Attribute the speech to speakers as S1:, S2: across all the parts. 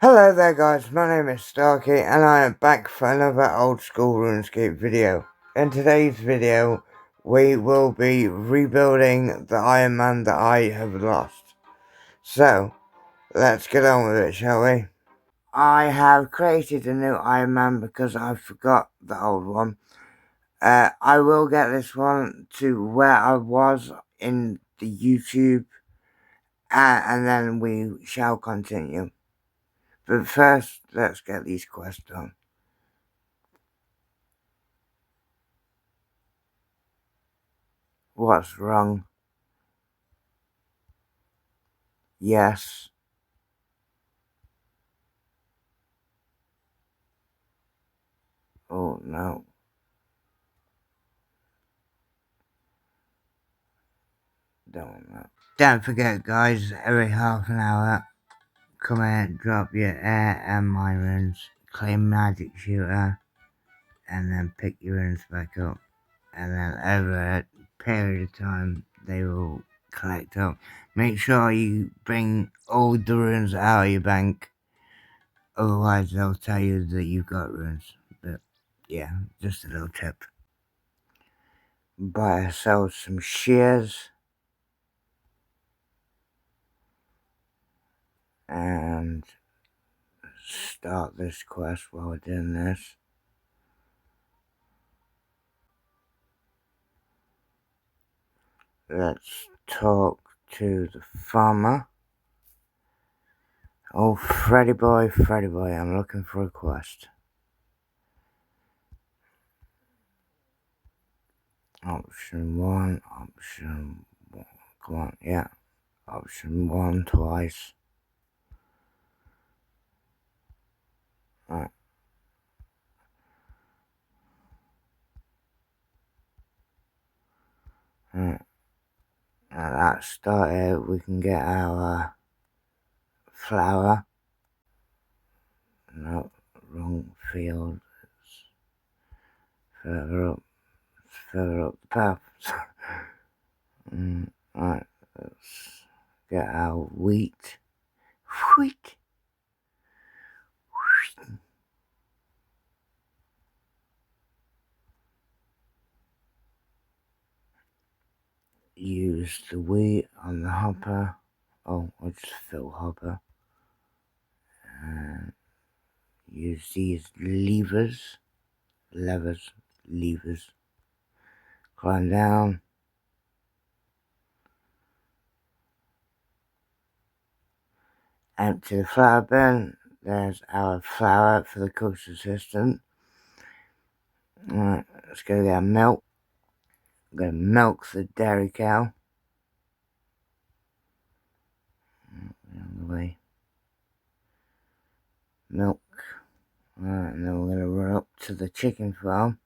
S1: Hello there guys, my name is Starkey and I am back for another old school Runescape video. In today's video, we will be rebuilding the Iron Man that I have lost. So, let's get on with it, shall we? I have created a new Iron Man because I forgot the old one. I will get this one to where I was in the YouTube and then we shall continue. But first, let's get these quests done. What's wrong? Yes. Oh no. Don't forget guys, every half an hour, come here, drop your air and my runes, claim magic shooter, and then pick your runes back up. And then over a period of time, they will collect up. Make sure you bring all the runes out of your bank, otherwise they'll tell you that you've got runes. But yeah, just a little tip. Buy ourselves some shears. And start this quest while we're doing this. Let's talk to the farmer. Oh, Freddy boy, I'm looking for a quest. Option 1, option 1, come on, yeah. Option 1 twice. Right. Right. Now that started, we can get our flour. No, wrong field. It's further up the path. Right, let's get our wheat. Wheat. Use the wheat on the hopper. Oh, I'll just fill hopper. And use these levers. Climb down. Empty the flour bin. There's our flour for the cook's assistant. Alright, let's go get milk. I'm going to milk the dairy cow. On the way. Milk. Alright, and then we're going to run up to the chicken farm.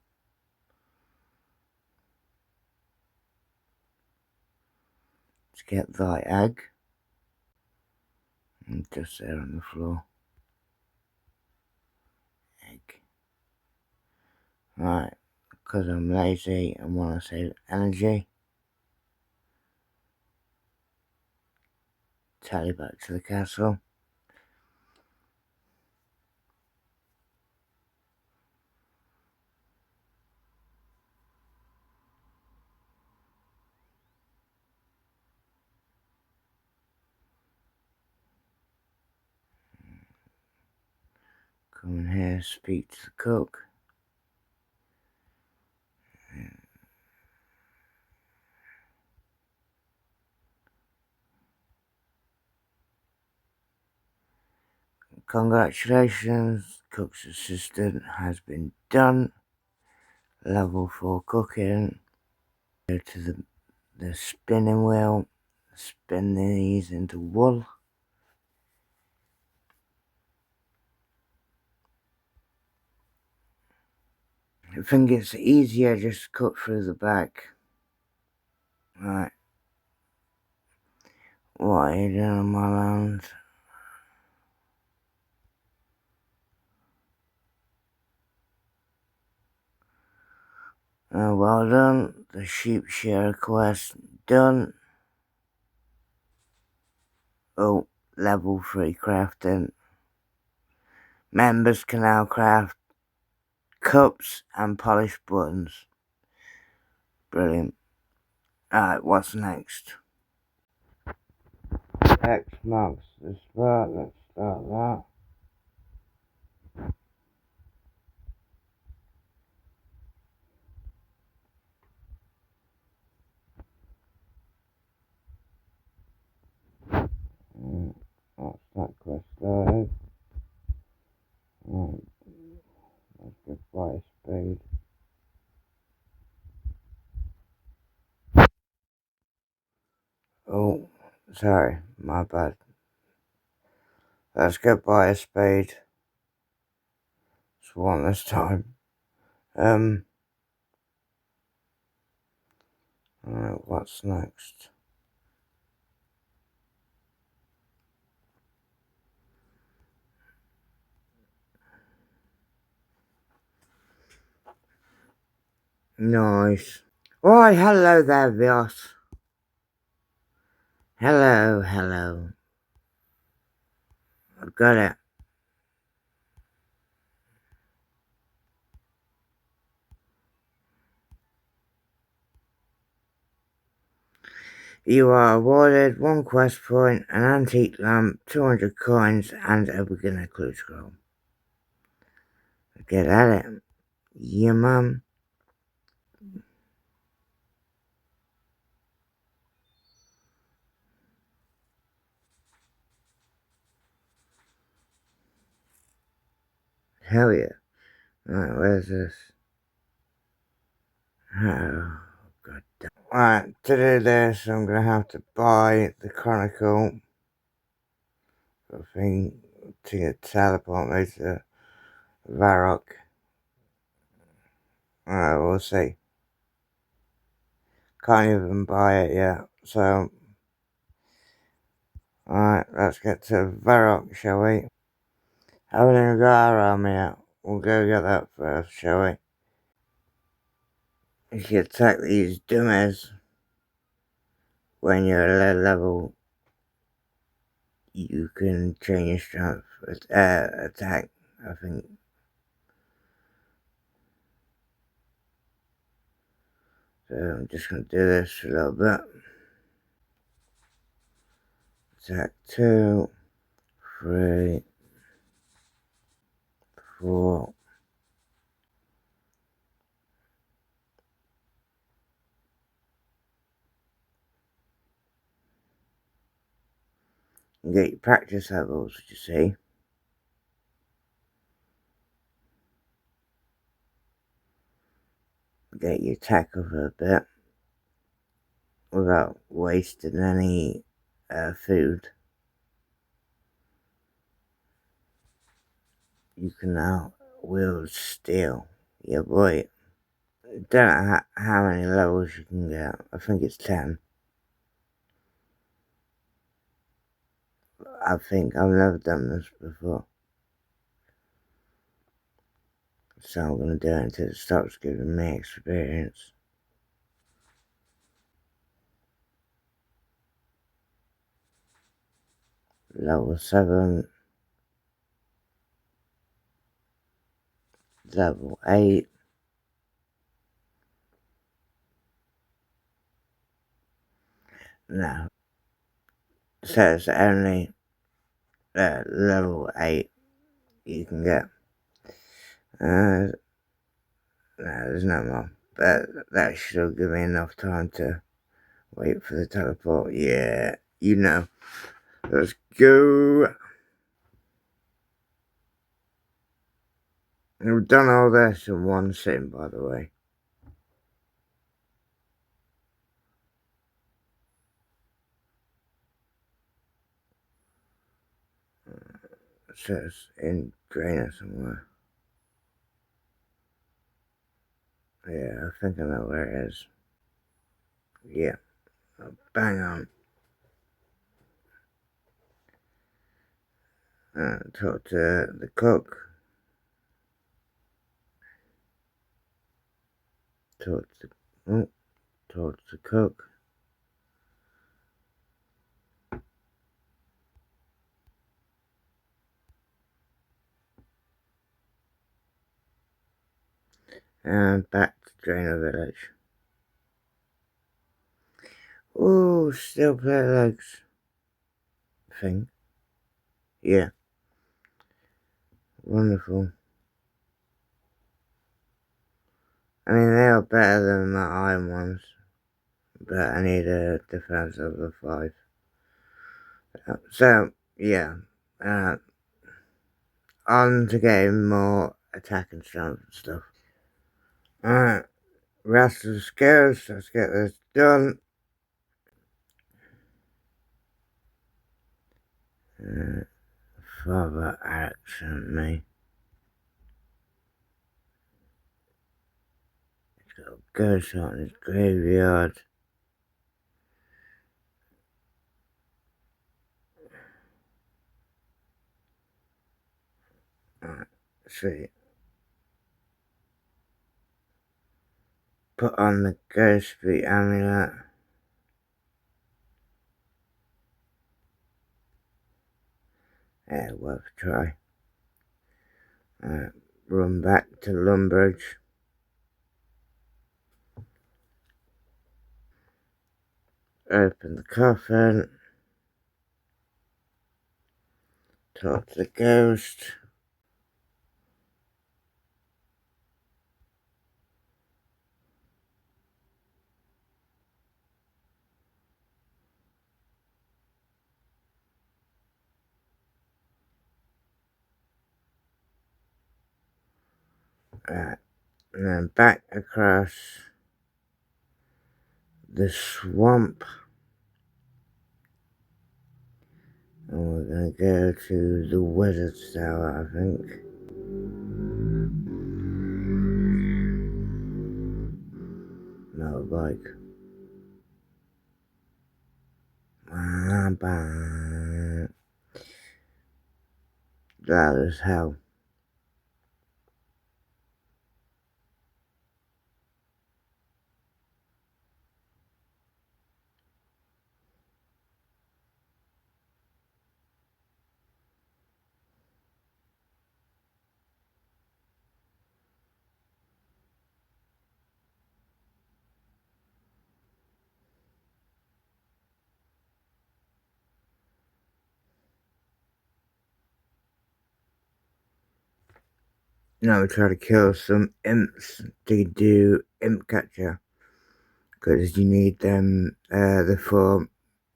S1: Let's get the egg. And just there on the floor. Egg. Right, because I'm lazy and want to save energy. Tally back to the castle. Come in here, speak to the cook. Congratulations, cook's assistant has been done. Level 4 cooking. Go to the spinning wheel. Spin these into wool. I think it's easier just cut through the back. Right. What are you doing on my land? Well done. The sheep shearer quest done. Oh, level 3 crafting. Members can now craft cups and polish buttons. Brilliant. Alright, what's next? X marks the spot. Let's start that. That's that quest started. Let's go buy a spade. Oh, sorry, my bad. Let's go buy a spade. It's one this time. Alright, what's next? Nice. Why, hello there, Vios. Hello. I've got it. You are awarded 1 quest point, an antique lamp, 200 coins, and a beginner clue scroll. Get at it. Yeah, mum. Hell yeah. Right, where's this? Oh, god damn. Right, to do this, I'm gonna have to buy the Chronicle thing to teleport me to Varrock. Alright, we'll see. Can't even buy it yet, so... Alright, let's get to Varrock, shall we? Haven't even got our army yet. We'll go get that first, shall we? If you attack these dummies when you're at a level, you can change your strength attack, I think. So I'm just going to do this for a little bit. Attack 2, 3, 4. You get your practice levels, you see. Get your attack up a bit without wasting any food. You can now wield steel. Yeah, boy. Don't know how many levels you can get. I think it's 10. I think I've never done this before. So I'm going to do it until it stops giving me experience. Level 7. Level 8. No. So it's only level 8 you can get. No, there's no more. But that should give me enough time to wait for the teleport. Yeah, you know. Let's go. And we've done all this in one sitting, by the way. It says in green somewhere. Yeah, I think I know where it is. Yeah, bang on. Talk to the cook. Talk to the cook. And back to Drainer Village. Ooh, still play legs. Thing. Yeah. Wonderful. I mean, they are better than the iron ones. But I need a defense of a 5. So, yeah. On to getting more attack and strength and stuff. Alright. Rest of the skills. Let's get this done. Father Alex and me. He's got a ghost on his graveyard. Alright, sweet. Put on the ghost beat amulet. Yeah, worth a try. Alright, run back to Lumbridge. Open the coffin. Talk to the ghost. Alright, and then back across the swamp. And we're gonna go to the Wizard's Tower, I think. Motorbike. Loud as hell. Now we try to kill some imps to do imp catcher. Because you need them, the 4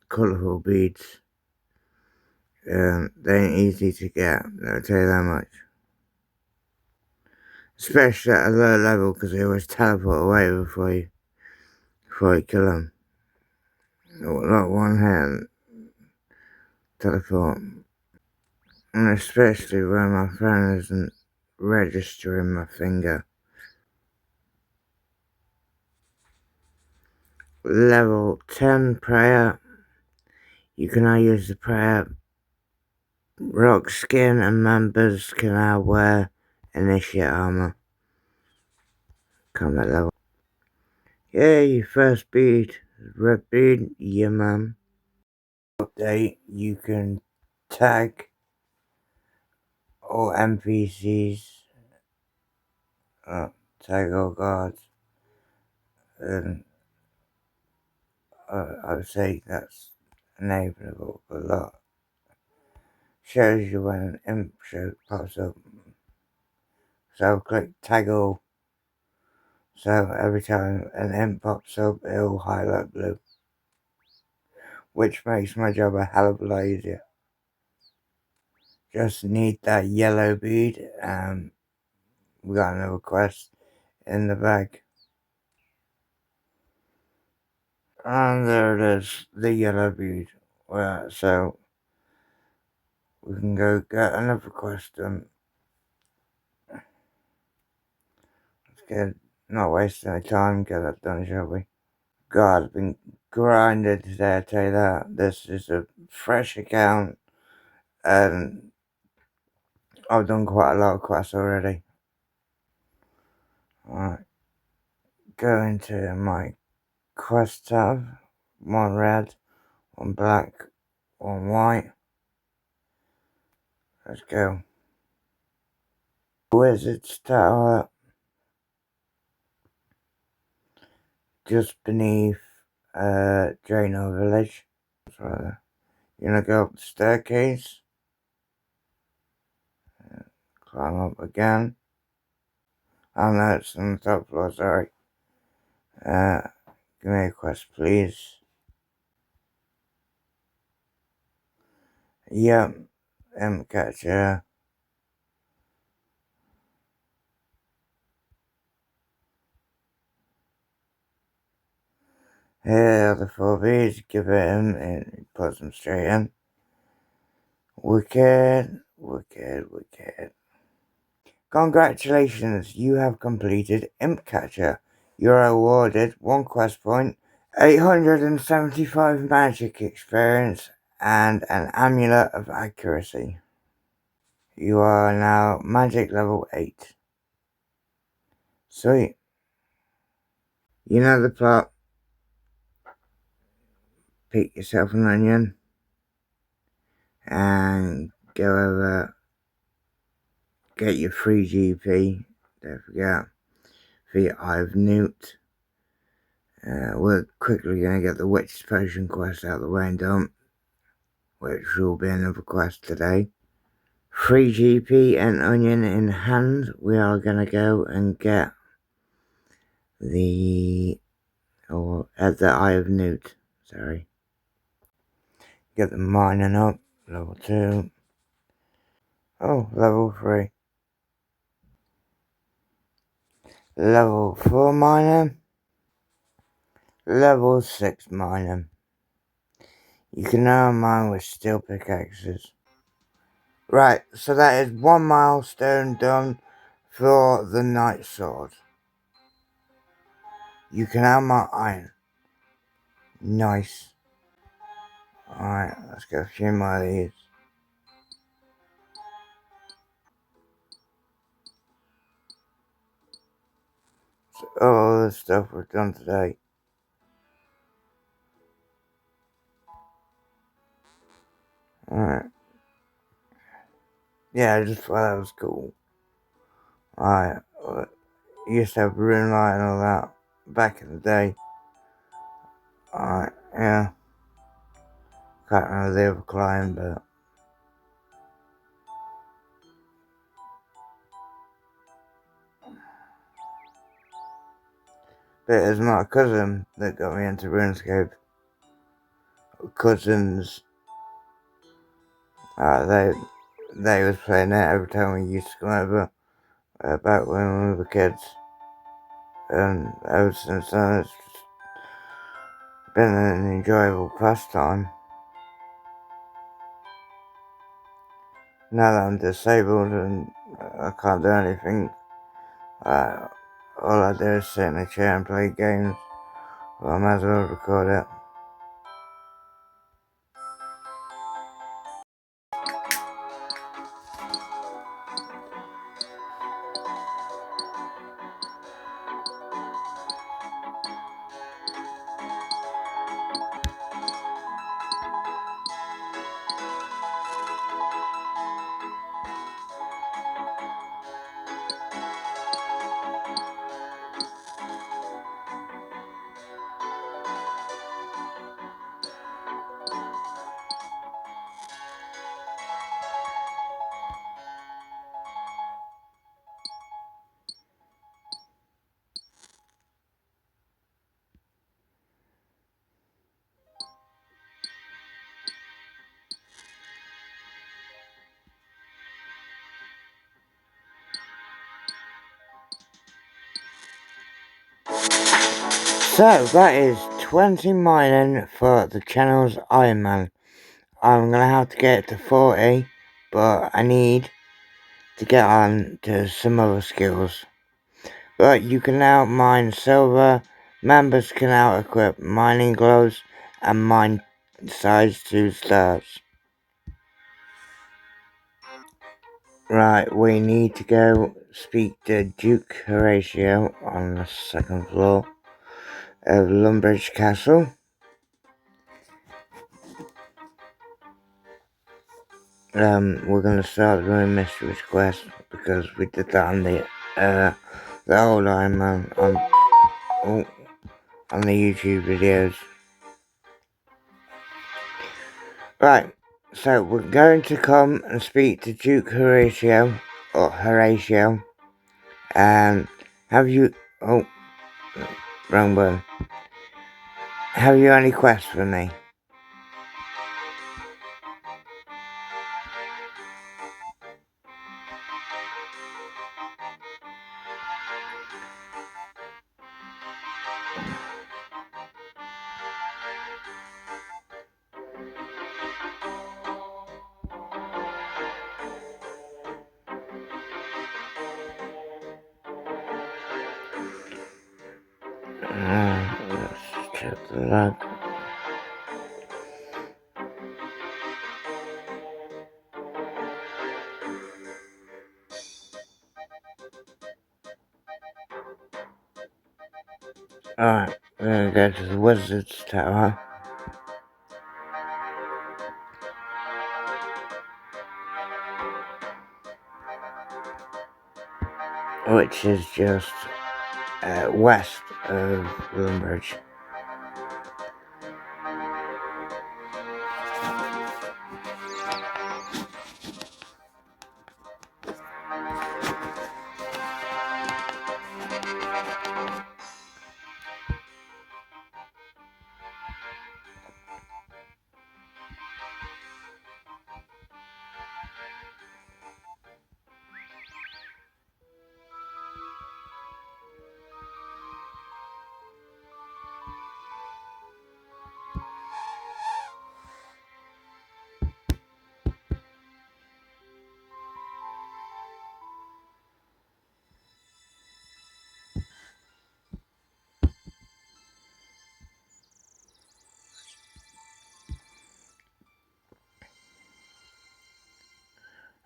S1: colourful beads. They ain't easy to get, I'll tell you that much. Especially at a low level, because they always teleport away before you kill them. Not one hand teleport. And especially when my phone isn't registering my finger. Level 10 prayer. You can now use the prayer. Rock skin and members can now wear initiate armor. Combat level. Yay, first bead. Red bead, yeah man. Update, you can tag all NPCs, tag all guards, and I would say that's enableable a lot. Shows you when an imp show pops up. So click tag all. So every time an imp pops up, it'll highlight blue. Which makes my job a hell of a lot easier. Just need that yellow bead, and we got another quest in the bag. And there it is, the yellow bead. Well, so we can go get another quest done. Let's get not wasting any time, get that done, shall we? God, I've been grinding today, I tell you that. This is a fresh account, and I've done quite a lot of quests already. Alright, go into my quest tab. 1 red, 1 black, 1 white. Let's go. Wizard's Tower. just beneath Drano Village. So you're gonna go up the staircase, climb up again. Oh no, it's on the top floor, sorry. Give me a quest, please. Yep, catcher. Here are the 4 Bs, give it him, and he puts them straight in. Wicked. Congratulations, you have completed Imp Catcher. You're awarded 1 quest point, 875 magic experience, and an amulet of accuracy. You are now magic level 8. Sweet. You know the plot. Pick yourself an onion and go over, get your free GP, don't forget, for your Eye of Newt. We're quickly going to get the Witch's Potion quest out of the way and done, which will be another quest today. Free GP and onion in hand, we are going to go and get the Eye of Newt, sorry. Get the mining up, level 2. Oh, level 3. Level 4 miner. Level 6 miner. You can now mine with steel pickaxes. Right, so that is 1 milestone done for the Night Sword. You can now mine iron. Nice. Alright, let's get a few more of these. So all the stuff we've done today. Alright. Yeah, I just thought that was cool. Alright, used to have rune light and all that back in the day. Alright, yeah. Can't remember the other client, but it was my cousin that got me into Runescape. Cousins. They was playing it every time we used to come over, back when we were kids. And ever since then, it's been an enjoyable pastime. Now that I'm disabled and I can't do anything, all I do is sit in a chair and play games. Well, I might as well record it. So that is 20 mining for the channel's Ironman. I'm gonna have to get it to 40, but I need to get on to some other skills. But you can now mine silver. Members can now equip mining gloves and mine size 2 stars. Right, we need to go speak to Duke Horatio on the 2nd floor of Lumbridge Castle. We're gonna start doing mysteries quest because we did that on the old Ironman. on the YouTube videos. Right, so we're going to come and speak to Duke Horatio, or Horatio. Have you... Oh, wrong one. Have you any quests for me? Let's check the log. Alright, we're going to go to the Wizard's Tower. Which is just west of Lumbridge.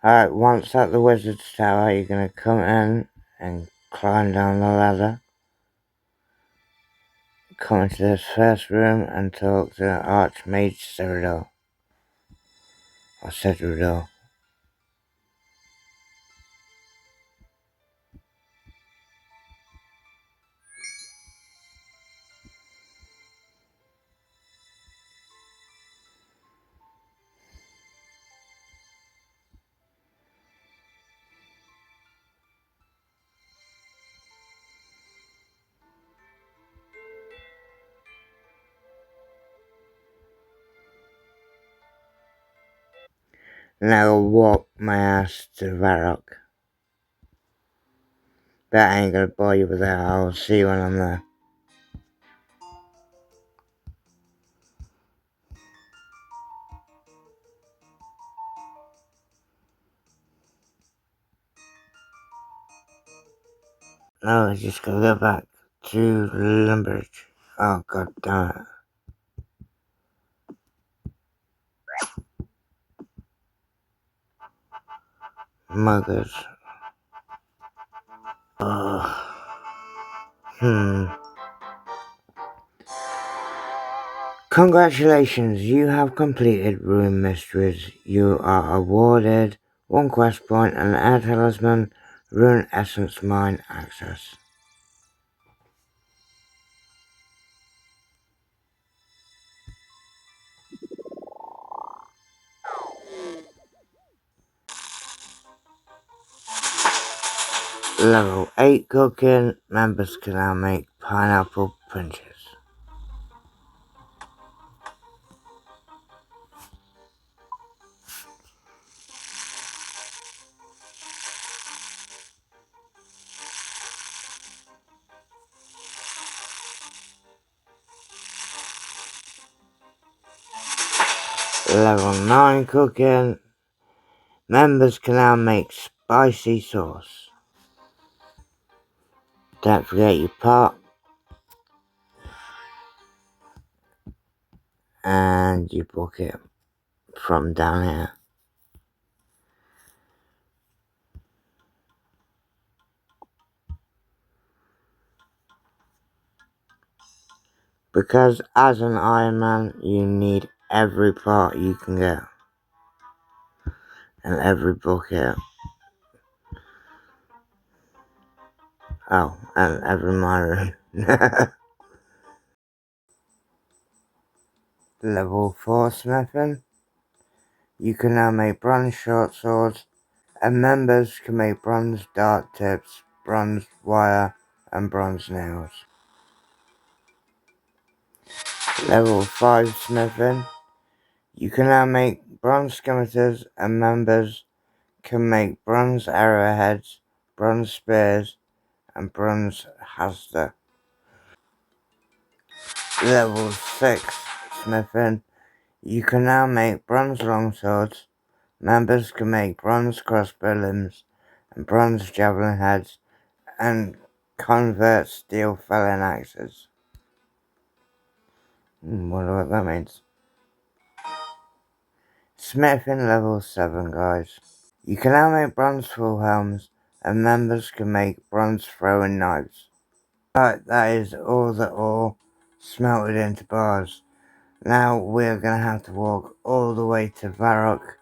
S1: Alright, once at the Wizard's Tower, you're going to come in and climb down the ladder. Come into this first room and talk to Archmage Cyrodiil. Or Cyrodiil. Now I'll walk my ass to Varrock. That ain't gonna bore you with that, I'll see you when I'm there. No, I just gotta go back to Lumbridge. Oh, god damn it. Muggers. Congratulations, you have completed Rune Mysteries. You are awarded 1 quest point and Air Talisman Rune Essence Mine access. Level 8 cooking, members can now make pineapple punches. Level 9 cooking, members can now make spicy sauce. Don't forget your pot and your bucket from down here. Because as an Ironman, you need every part you can get. And every bucket. Oh, and every mirror. Level 4 smithing. You can now make bronze short swords, and members can make bronze dart tips, bronze wire, and bronze nails. Level 5 smithing. You can now make bronze scimitars, and members can make bronze arrowheads, bronze spears, and bronze hasta. Level 6 smithing. You can now make bronze longswords. Members can make bronze crossbow limbs and bronze javelin heads and convert steel felling axes. Wonder what that means. Smithing level 7, guys. You can now make bronze full helms, and members can make bronze throwing knives. Right, that is all the ore smelted into bars. Now we're going to have to walk all the way to Varrock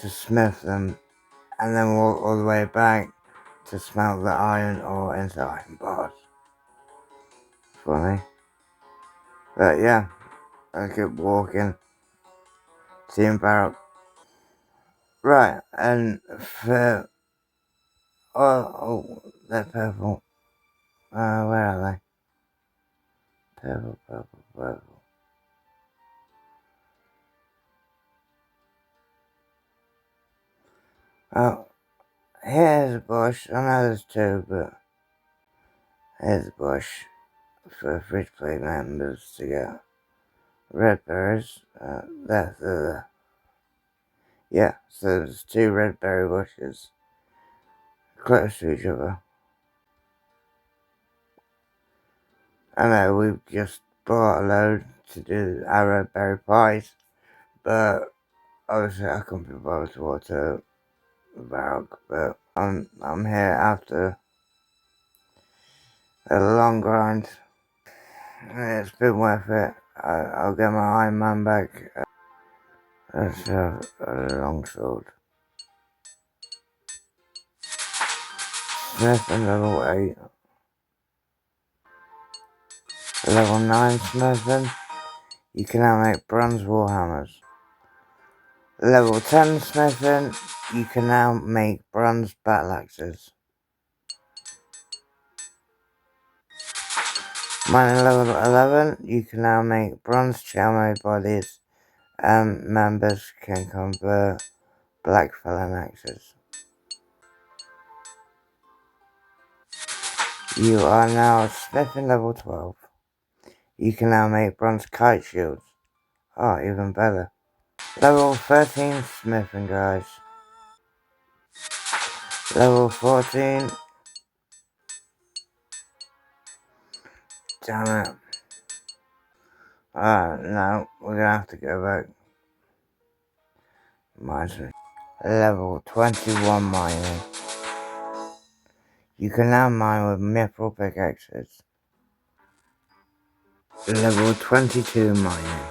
S1: to smith them, and then walk all the way back to smelt the iron ore into iron bars. Funny. But yeah, I keep walking. See you in Varrock. Right, and for... Oh, they're purple. Where are they? Purple, purple, purple. Oh, here's a bush. I know there's two, but here's a bush for free to play members to get red berries. That's yeah, so there's two red berry bushes close to each other. I know we've just bought a load to do our red berry pies, but obviously I couldn't be bothered to water Varrock, but I'm here after a long grind. It's been worth it. I'll get my Ironman back. Let's have a long sword. Smithing level 8. Level 9 smithing. You can now make bronze warhammers. Level 10 smithing. You can now make bronze battle axes. Mining level 11. You can now make bronze chainmail bodies. And members can convert black felling axes. You are now smithing level 12. You can now make bronze kite shields. Oh, even better. Level 13 smithing, guys. Level 14. Damn it. No, we're gonna have to go back. Level 21 mining. You can now mine with mithril pickaxes. Level 22 mining.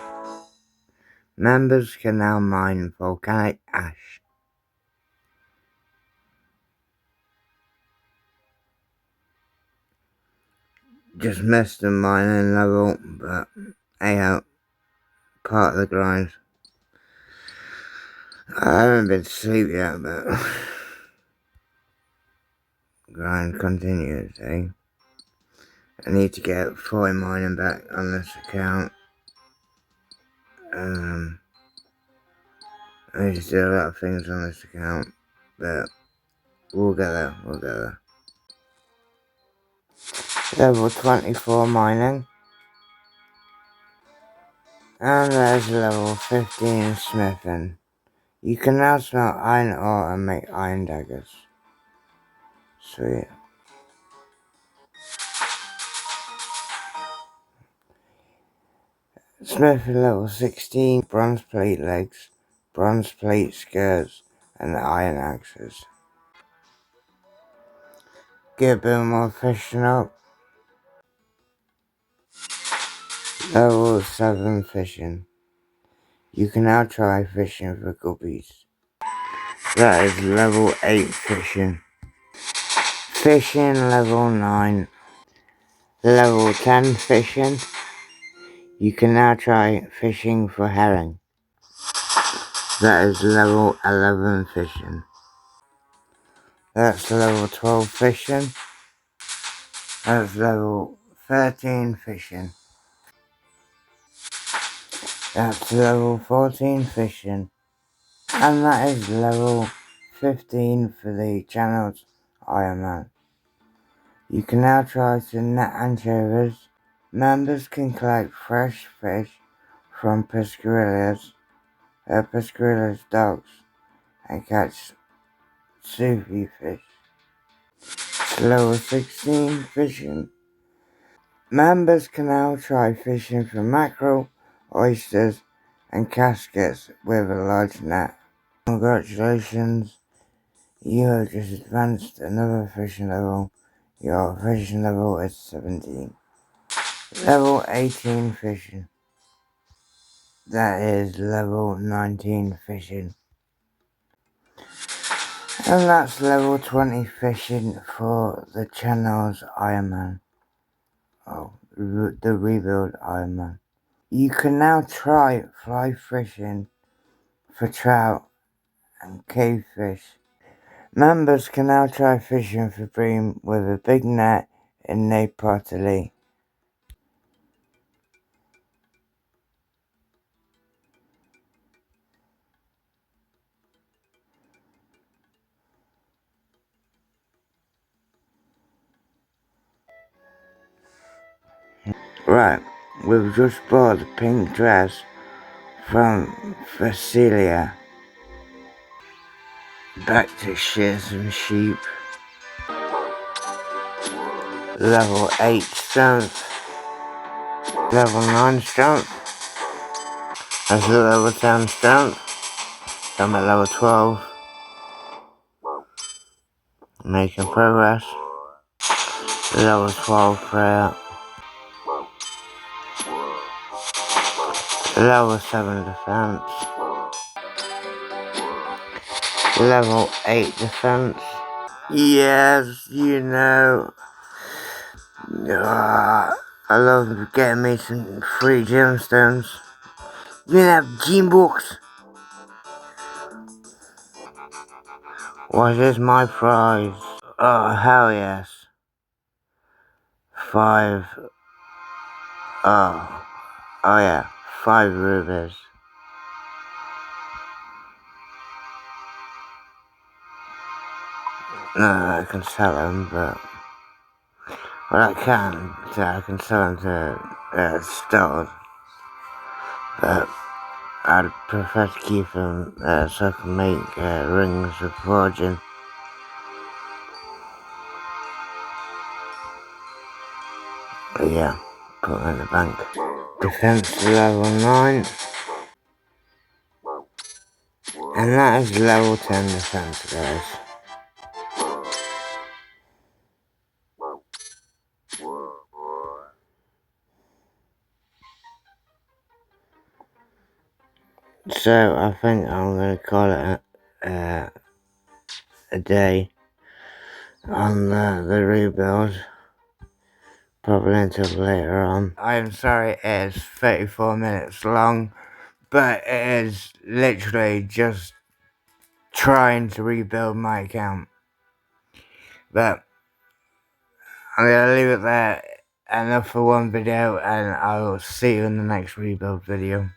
S1: Members can now mine volcanic ash. Just missed the mining level, but hey, part of the grind. I haven't been to sleep yet, but grind continues, eh? I need to get 40 mining back on this account. I need to do a lot of things on this account, but we'll get there. Level 24 mining. And there's level 15 smithing. You can now smelt iron ore and make iron daggers. Sweet. Smithing level 16. Bronze plate legs, bronze plate skirts, and iron axes. Get a bit more fishing up. Level 7 fishing. You can now try fishing for guppies. That is level 8 fishing. Fishing level 9. Level 10 fishing. You can now try fishing for herring. That is level 11 fishing. That's level 12 fishing. That's level 13 fishing. That's level 14 fishing. And that is level 15 for the channel's Ironman. You can now try to net anchovies. Members can collect fresh fish from Pasquarilla's docks and catch soupy fish. It's level 16 fishing. Members can now try fishing for mackerel, oysters and caskets with a large net. Congratulations, you have just advanced another fishing level. Your fishing level is 17. Level 18 fishing. That is level 19 fishing. And that's level 20 fishing for the channel's Ironman. Oh, the rebuild Ironman. You can now try fly fishing for trout and cavefish. Members can now try fishing for bream with a big net in Nepali. Right, we've just bought the pink dress from Facilia. Back to shear some sheep. Level 8 strength. Level 9 strength. That's a level 10 strength. I'm at level 12. Making progress. Level 12 prayer. Level 7 defense. Level 8 defense. Yes, you know. I love getting me some free gemstones. You can have gem books. What is my prize? Oh, hell yes. 5. Oh yeah. 5 rubies. No, I can sell them, but... Well, I can. So I can sell them to stores. But I'd prefer to keep them so I can make rings of forging. But yeah, put them in the bank. Defense level 9. And that is level 10 defense, guys. So I think I'm going to call it a day on the rebuild. Probably until later on. I am sorry it is 34 minutes long, but it is literally just trying to rebuild my account. But I'm going to leave it there. Enough for one video, and I will see you in the next rebuild video.